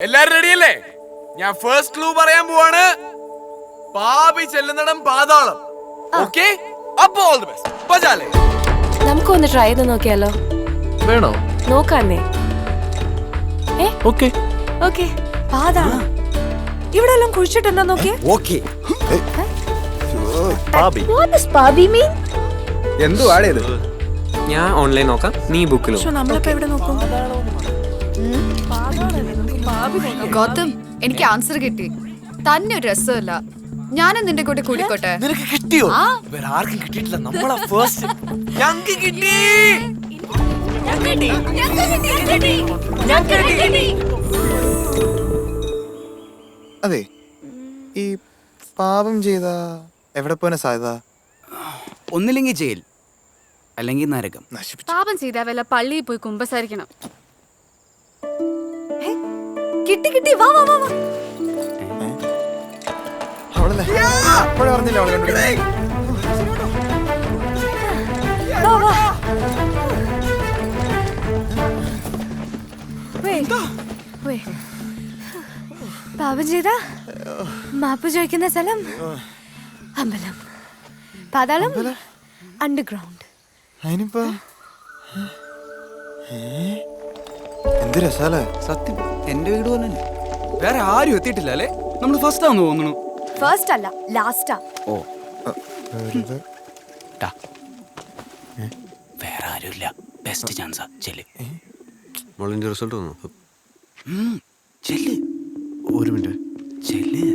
എല്ലാരും റെഡിയല്ലേ? ഞാൻ ഫസ്റ്റ് ക്ലൂ പറയാൻ പോവാണ്. പാപി ചെല്ലുന്നിടം പാതാളം. ഓക്കേ, അപ്പോൾ ഓൾ ദി ബെസ്റ്റ്. പജാലേ, നമുക്കൊന്ന് ട്രൈ ചെയ്ത് നോക്കിയാലോ? വേണോ? നോക്കാന്നേ. Okay okay. പാതാളം ഇവിടെ എല്ലാം കുഴിച്ചിട്ടുണ്ടോ നോക്കിയേ. ഓക്കേ. പാപി. What does പാപി mean? എന്തുവാടേ ഇത്? ഞാൻ ഓൺലൈൻ നോക്കാം, നീ ബുക്കിലോ. നമ്മളിപ്പോ എവിടെ നോക്കും? ഗൗതം, എനിക്ക് ആൻസർ കിട്ടി. തന്നെ ഒരു രസമല്ല. ഞാനും നിന്റെ കൂടെ കൂടിക്കോട്ടെ. നിനക്ക് കിട്ടിയോ? വേറെ ആർക്കും കിട്ടിയിട്ടില്ല, നമ്മളാ ഫസ്റ്റ്. ഞങ്ങൾക്ക് കിട്ടി. അതെ, ഈ പാപം ചെയ്ത എവിടെ പോകാൻ സാധ്യത? ഒന്നില്ലെങ്കിൽ ജയിൽ, അല്ലെങ്കിൽ നരകം. പാപം ചെയ്താ വല്ല പള്ളിയിൽ പോയി കുമ്പസാരിക്കണം. കിട്ടി കിട്ടി. വാ വാ വാ വാ. അവളല്ലേ അപ്പോഴേ പറഞ്ഞില്ല അവളെ കണ്ടു. വാ വാ. Wait. Wait. പാപം ചെയ്ത മാപ്പ് ചോദിക്കുന്ന സ്ഥലം അമ്പലം, പാതാളം അണ്ടർഗ്രൗണ്ട്. അതിനിപ്പോ എന്ത് രസാലേ. സത്യം, എന്റെ വീട് പോലെ തന്നെ. വേറെ ആരും എത്തിയിട്ടില്ല അല്ലേ? നമ്മൾ ഫസ്റ്റ് ആണെന്ന് തോന്നുന്നു. ഫസ്റ്റ് അല്ല, ലാസ്റ്റാ. ഓ, വേറെ ആരുമില്ല. ബെസ്റ്റ് ചാൻസാ. ചെല്ല് മോളിന്റെ റിസൾട്ട് വന്നു. ചെല്ല്. ഒരു മിനിറ്റ്. ചെല്ല്.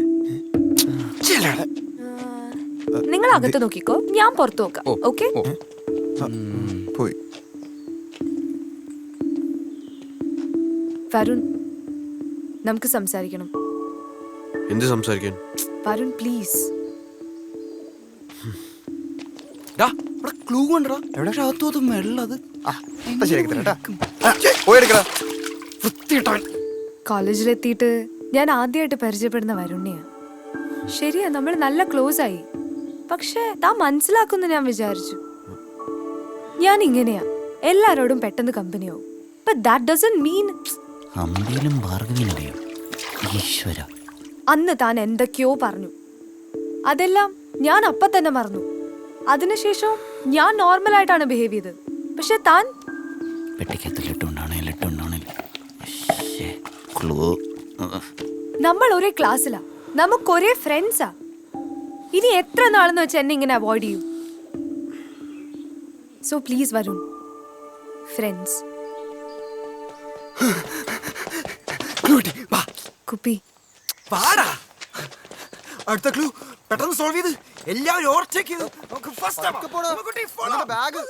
നിങ്ങൾ അകത്ത് നോക്കിക്കോ, ഞാൻ പുറത്ത് നോക്കാം. ഓക്കെ. പോയി. വരുൺ, നമുക്ക് സംസാരിക്കണം. എന്ത് സംസാരിക്കാൻ? വരുൺ പ്ലീസ്. ക്ലൂ കൊണ്ടാ എവിടെ അകത്തോട്ട് വെള്ളത്. കോളേജിലെത്തിയിട്ട് ഞാൻ ആദ്യമായിട്ട് പരിചയപ്പെടുന്ന വരുണിയാ. ശരിയാ, നമ്മൾ നല്ല ക്ലോസ് ആയി. പക്ഷെ താൻ മനസ്സിലാക്കുമെന്ന് ഞാൻ വിചാരിച്ചു. ഞാൻ ഇങ്ങനെയാ, എല്ലാരോടും പെട്ടെന്ന് കമ്പനിയാവും. But that doesn't mean അമ്പയിലും ഭാർഗവിനറിയോ? ഈശ്വര, അന്ന് താൻ എന്തൊക്കെയോ പറഞ്ഞു. അതെല്ലാം ഞാൻ അപ്പ തന്നെ മറന്നു. അതിനുശേഷം ഞാൻ നോർമൽ ആയിട്ടാണ് ബിഹേവ് ചെയ്തത്. പക്ഷെ താൻ പെട്ടിക്കകത്ത് ലിട്ടുണ്ടാണേ. നമ്മൾ ഒരേ ക്ലാസ്സിലാ, നമുക്ക് ഒരേ ഫ്രണ്ട്സാ. ഇനി എത്ര നാളെന്ന് വെച്ച് എന്നെ ഇങ്ങനെ അവോയ്ഡ് ചെയ്യും? So please Varun, friends. കുപ്പി പാടാ. അടുത്ത ക്ലൂ പെട്ടെന്ന് സോൾവ് ചെയ്ത് എല്ലാവരും ഓവർടേക്ക് ചെയ്ത് നമുക്ക് ഫസ്റ്റ് ബാഗ്